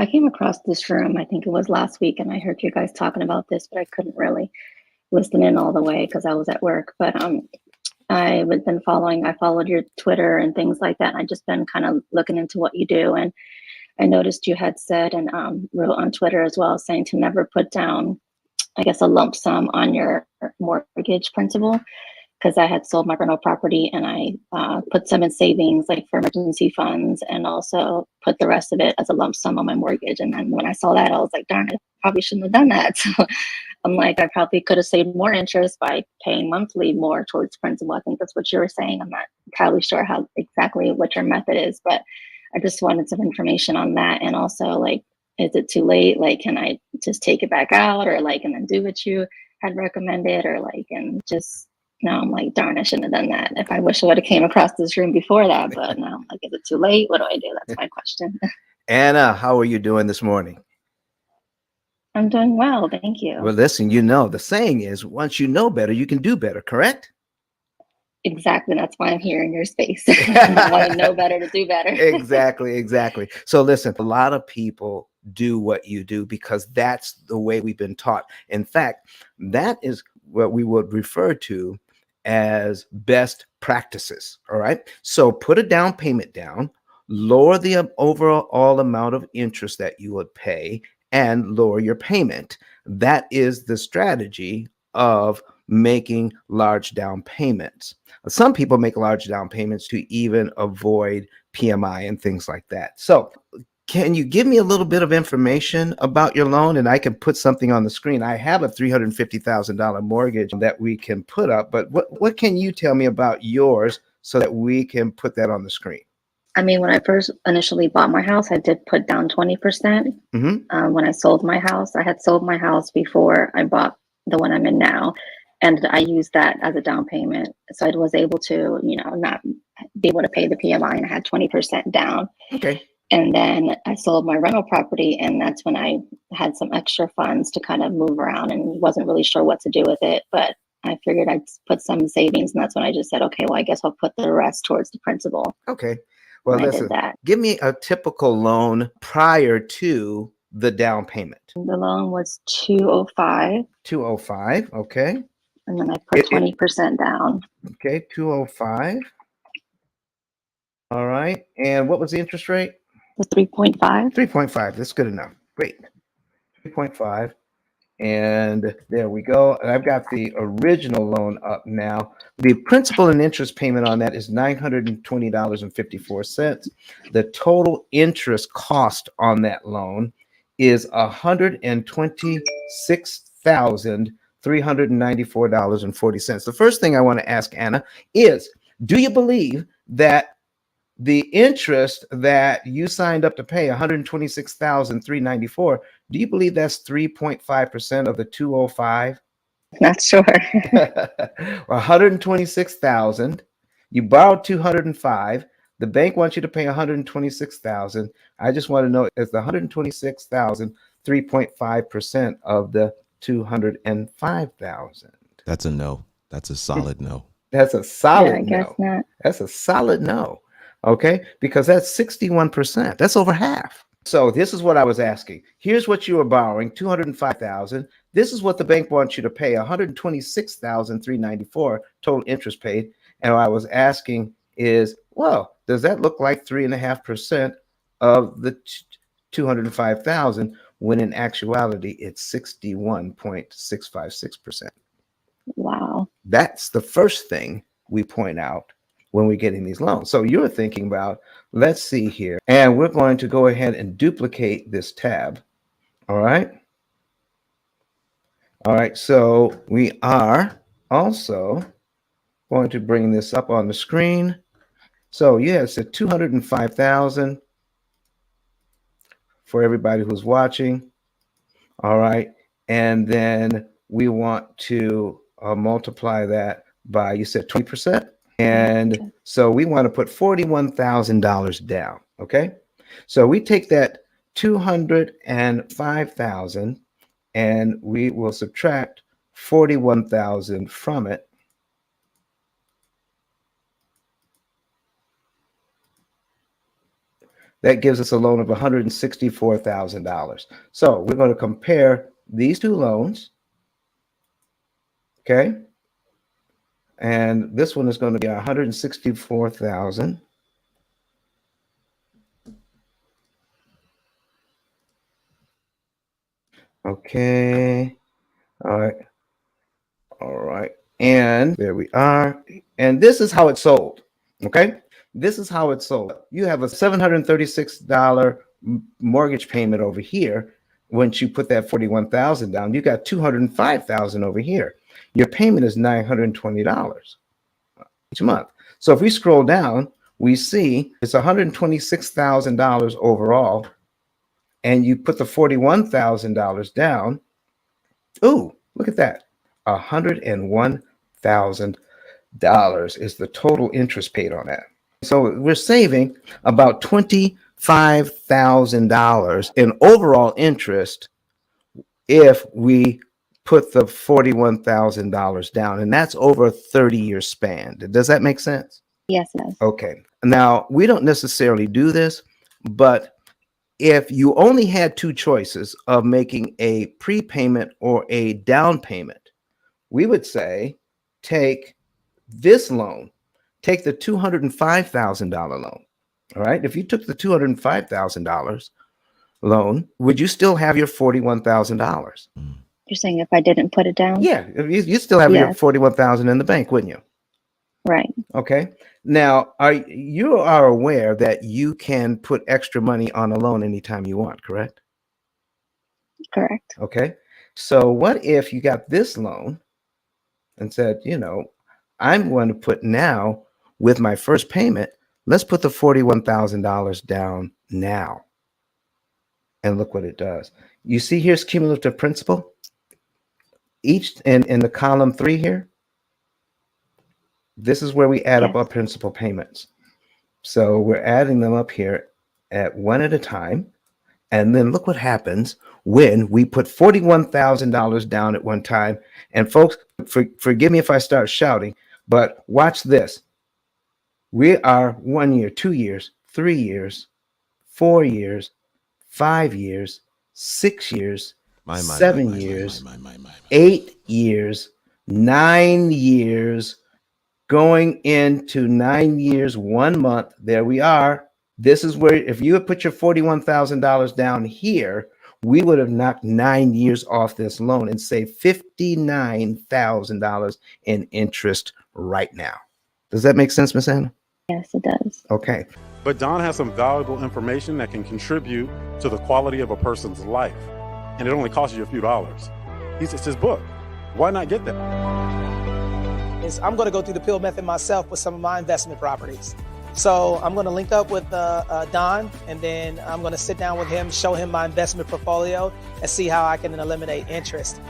I came across this room, I think it was last week, and I heard you guys talking about this, but I couldn't really listen in all the way because I was at work. But I was been following, I followed your Twitter and things like that. And I just been kind of looking into what you do. And I noticed you had said and wrote on Twitter as well, saying to never put down, I guess, a lump sum on your mortgage principal, because I had sold my rental property and I put some in savings, like for emergency funds, and also put the rest of it as a lump sum on my mortgage. And then when I saw that, I was like, darn it, probably shouldn't have done that. So I'm like, I probably could have saved more interest by paying monthly more towards principal. I think that's what you were saying. I'm not entirely sure how exactly what your method is, but I just wanted some information on that. And also, like, is it too late? Like, can I just take it back out, or like, and then do what you had recommended, or like, and just now I'm like, darn, I shouldn't have done that. If I wish I would have came across this room before that, but now I'm like, is it too late? What do I do? That's my question. Anna, how are you doing this morning? I'm doing well, thank you. Well, listen, the saying is, once you know better, you can do better, correct? Exactly. That's why I'm here in your space. I want to know better to do better. Exactly. So listen, a lot of people do what you do because that's the way we've been taught. In fact, that is what we would refer to as best practices. All right. So put a down payment down, lower the overall amount of interest that you would pay, and lower your payment. That is the strategy of making large down payments. Some people make large down payments to even avoid PMI and things like that. So can you give me a little bit of information about your loan, and I can put something on the screen? I have a $350,000 mortgage that we can put up, but what can you tell me about yours so that we can put that on the screen? I mean, when I first initially bought my house, I did put down 20%. When I sold my house, I had sold my house before I bought the one I'm in now. And I used that as a down payment. So I was able to, not be able to pay the PMI, and I had 20% down. Okay. And then I sold my rental property, and that's when I had some extra funds to kind of move around and wasn't really sure what to do with it. But I figured I'd put some savings, and that's when I just said, okay, well, I guess I'll put the rest towards the principal. Okay. Well, listen, I did that. Give me a typical loan prior to the down payment. The loan was 205. 205. Okay. And then I put 20% down. Okay. 205. All right. And what was the interest rate? The 3.5. 3.5. That's good enough. Great. 3.5. And there we go. And I've got the original loan up now. The principal and interest payment on that is $920.54. The total interest cost on that loan is $126,394.40. The first thing I want to ask Anna is, do you believe that the interest that you signed up to pay, $126,394, do you believe that's 3.5% of the 205? Not sure. 126,000. You borrowed 205. The bank wants you to pay 126,000. I just want to know, is the 126,000 3.5% of the 205,000? That's a no. That's a solid no. That's a solid I guess not. That's a solid no. Okay, because that's 61%. That's over half. So this is what I was asking. Here's what you are borrowing, 205,000. This is what the bank wants you to pay, 126,394 total interest paid. And what I was asking is, well, does that look like 3.5% of the 205,000 when in actuality it's 61.656%? Wow. That's the first thing we point out when we're getting these loans. So you're thinking about, let's see here, and we're going to go ahead and duplicate this tab. All right. So we are also going to bring this up on the screen. So yes, it's 205,000 for everybody who's watching. All right. And then we want to multiply that by, you said 20%. And so we want to put $41,000 down. Okay. So we take that 205,000 and we will subtract 41,000 from it. That gives us a loan of $164,000. So we're going to compare these two loans. Okay. And this one is going to be 164,000. Okay. All right. All right. And there we are. And this is how it's sold. Okay. This is how it's sold. You have a $736 mortgage payment over here. Once you put that 41,000 down, you got 205,000 over here. Your payment is $920 each month. So if we scroll down, we see it's $126,000 overall, and you put the $41,000 down. Ooh, look at that. $101,000 is the total interest paid on that. So we're saving about $25,000 in overall interest if we put the $41,000 down, and that's over a 30-year span. Does that make sense? Yes, it does. Okay. Now, we don't necessarily do this, but if you only had two choices of making a prepayment or a down payment, we would say take this loan, take the $205,000 loan. All right. If you took the $205,000 loan, would you still have your $41,000? You're saying if I didn't put it down? Yeah, you still have your Yes. 41,000 in the bank, wouldn't you? Right. Okay. Now, you are aware that you can put extra money on a loan anytime you want, correct? Correct. Okay. So what if you got this loan and said, I'm going to put now with my first payment, let's put the $41,000 down now. And look what it does. You see here's cumulative principal. Each in the column 3 here, this is where we add up Yes. our principal payments. So we're adding them up here at one at a time. And then look what happens when we put $41,000 down at one time. And folks, forgive me if I start shouting, but watch this. We are 1 year, 2 years, 3 years, 4 years, 5 years, 6 years, 7 years, 8 years, 9 years, going into 9 years, 1 month. There we are. This is where, if you had put your $41,000 down here, we would have knocked 9 years off this loan and saved $59,000 in interest right now. Does that make sense, Miss Anna? Yes, it does. Okay. But Don has some valuable information that can contribute to the quality of a person's life. And it only costs you a few dollars. It's his book. Why not get that? I'm going to go through the P.I.L.L method myself with some of my investment properties. So I'm going to link up with Don, and then I'm going to sit down with him, show him my investment portfolio, and see how I can eliminate interest.